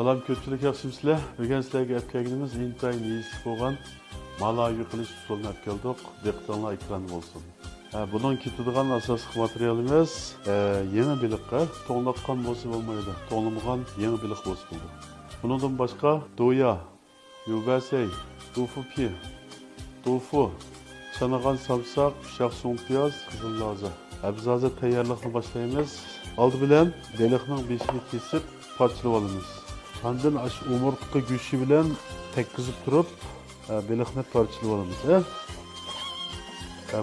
Salam ko'pchilik yaxshimsizlar. Bugun sizlarga olib kelganimiz intayin yeyishli bo'lgan malaga qilish usulini olib keldik. Diqqatinglar ekran bo'lsin. Bunun ketadigan asosiy materialimiz yangi biliqqa to'g'latgan bo'lsa bo'lmaydi. To'g'lamagan yangi biliq bo'lsa bo'ldi. Bundan boshqa doya, yubasay, tofu pi, tofu, chanagan samsak, pishaq so'ng piyoz, qizil loza. Biz hozir tayyorlikni boshlaymiz. Oldi bilan beliqning beshini kesib parchalab olamiz. Ondan ash umurtqa go'shi bilan tekkizib turib, beliqni parchalab olamiz.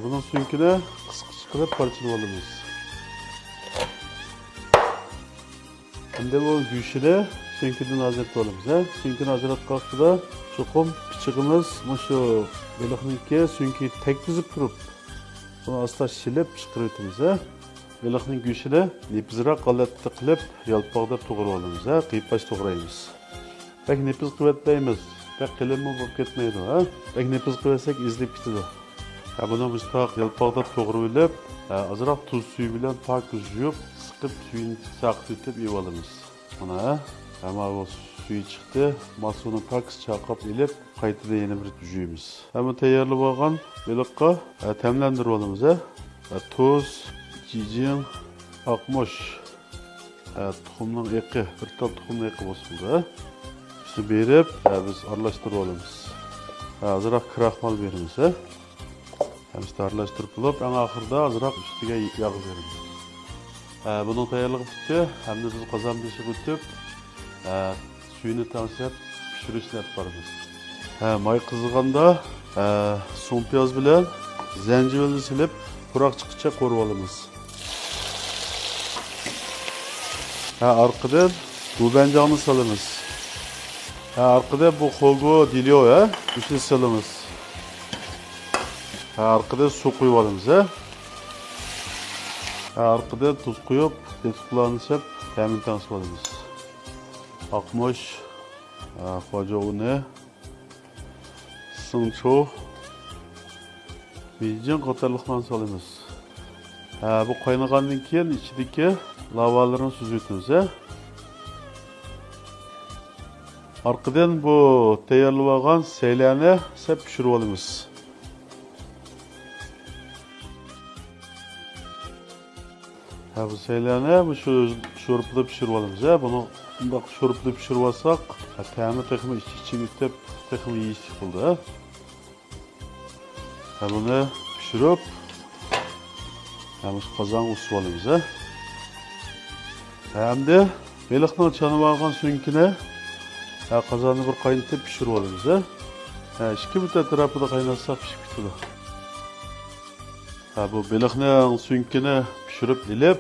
Bunun sunkini qisqa qilib parchalab olamiz. Endi bu go'shini sunkidan ajratib olamiz. Sunkini ajratqanda cho'qim pichig'imiz shu beliqniki sunki tekkizib turib, buni asta shilib chiqarib o'tamiz. Beliqning go'shini nepizroq holatda qilib, yalpoqdab to'g'rab olamiz. Qiypash to'g'raymiz. Bak nepiz qilib bak qilinma bo'lib ketmaydi. Bak nepiz qilsak izlib ketadi. Buni mustaq yalpoqdab to'g'rab olib, azroq tuz suvi bilan pak yuvib, siqib suyini saqitib yeb olamiz. Mana hamma bu suvi chiqdi. Masuni pak chaqab ilib, qaytada yana bir yuvamiz. Hamma tayyorlab olgan beliqqa ta'mlantirib olamiz. Tuz, jijing, aqmosh, tuxumning eqi, bir tal tuxumning eqi bo'lsin. Shuni berib, biz aralashtirib olamiz. Azroq kraxmal beramiz. Biz aralashtirib olib, eng oxirida azroq ustiga yog' beramiz. Buning tayyorligi bitdi. Hamda biz qozon beshig'i o'tib, suyini tanshab pishirishni boramiz. May qiziganda so'ng piyoz bilan zanjibilni silib, quroq chiqicha qo'rib olamiz. Arqadan gubanjonni solamiz. Arqada bu xo'go dilyo, shuni solamiz. Arqada suv qo'yib olamiz. Arqada tuz qo'yib, tetiklanishib, ta'min tanishib olamiz. Aqmosh, xo'ja uni, sincho, bijin qatorliqlarni solamiz. Bu qaynagandan keyin ichidagi lavalarni suzib o'tamiz. Arqadan bu tayyorlab olgan saylarni sep pishirib olamiz. Bu saylarni shu sho'rpda pishirib olamiz. Buni bundoq sho'rpda pishirib olsak, ta'mi texmi ichiga o'tib, texmi yeyishlik bo'ldi. Buni pishirib, qozon usib olamiz. Hamda beliqning chanib olgan sunkini qozonni bir qaynatib pishirib olamiz. 2 minut atrofida qaynatsak pishib ketadi. Bu beliqning sunkini pishirib ilib,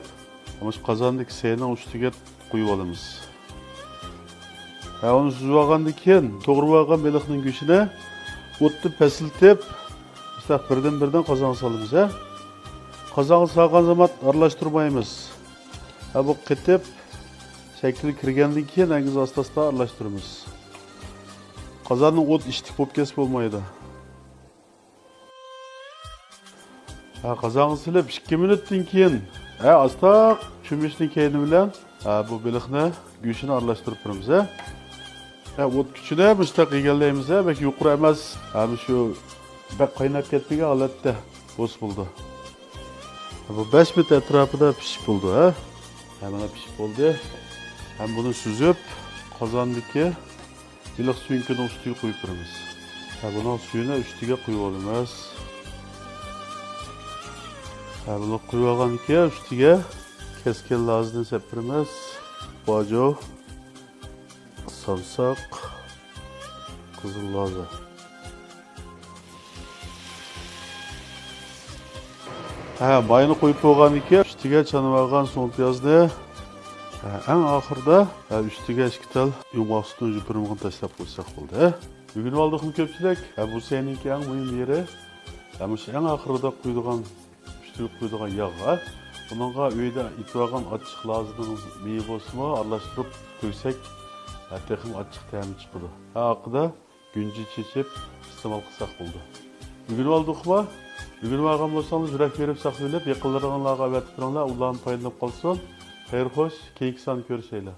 shu qozondagi sayning ustiga qo'yib olamiz. Uni suzib olgandan keyin to'g'rab olgan beliqning go'shini o'tni pasiltib, birdan qozonga solamiz. Qozonga solgan zaman aralashtirmaymiz. Bu qitib shakli kirgandan keyin angiz asta-asta aralashtiramiz. Qozonning o't ishtik bo'lib ketsa bo'lmaydi. Qozonga silib 2 minutdan keyin asta cho'mishning kayni bilan bu beliqni go'shini aralashtirib turamiz. O't kuchini mustaq egallaymiz. Balki yuqori emas, shu bak qaynab ketmagan holatda bo'ldi. Bu 5 minut atrofida pishib bo'ldi. Mana pishib bo'ldi. Ham buni suzib, qozondagi beliq sunkini ustiga qo'yib turamiz. Buni suyini ustiga qo'yib olamiz. Buni qo'yib olgandan keyin ustiga keskin lozni septiramiz. Bojo, samsak, qizil loza. Mayni qo'yib qo'ygandan keyin ustiga chanib olgan so'ng piyozni eng oxirida ustiga 2 tal yumg'oq sutini yupirmig'ini tashlab qo'ysak bo'ldi. Bugun oldikmi ko'pchilik? Bu seninki eng muhim yeri. Shu eng oxirida qo'ydigan, pishirib qo'ydigan yog'. Buningga uyda itib olgan ochiq lozining miyi bo'lsa-mu, aralashtirib qo'ysak, texnik ochiq ta'mi chiqadi. Oqida gunji chechib iste'mol qilsak bo'ldi. Bugun oldikmi? Bugun olgan bo'lsangiz yurak berib saqlab, yaqinlaringizga avat qiringlar, ularni foydalanib qolsin. Xayr xo'sh, keyingi son ko'rishaylar.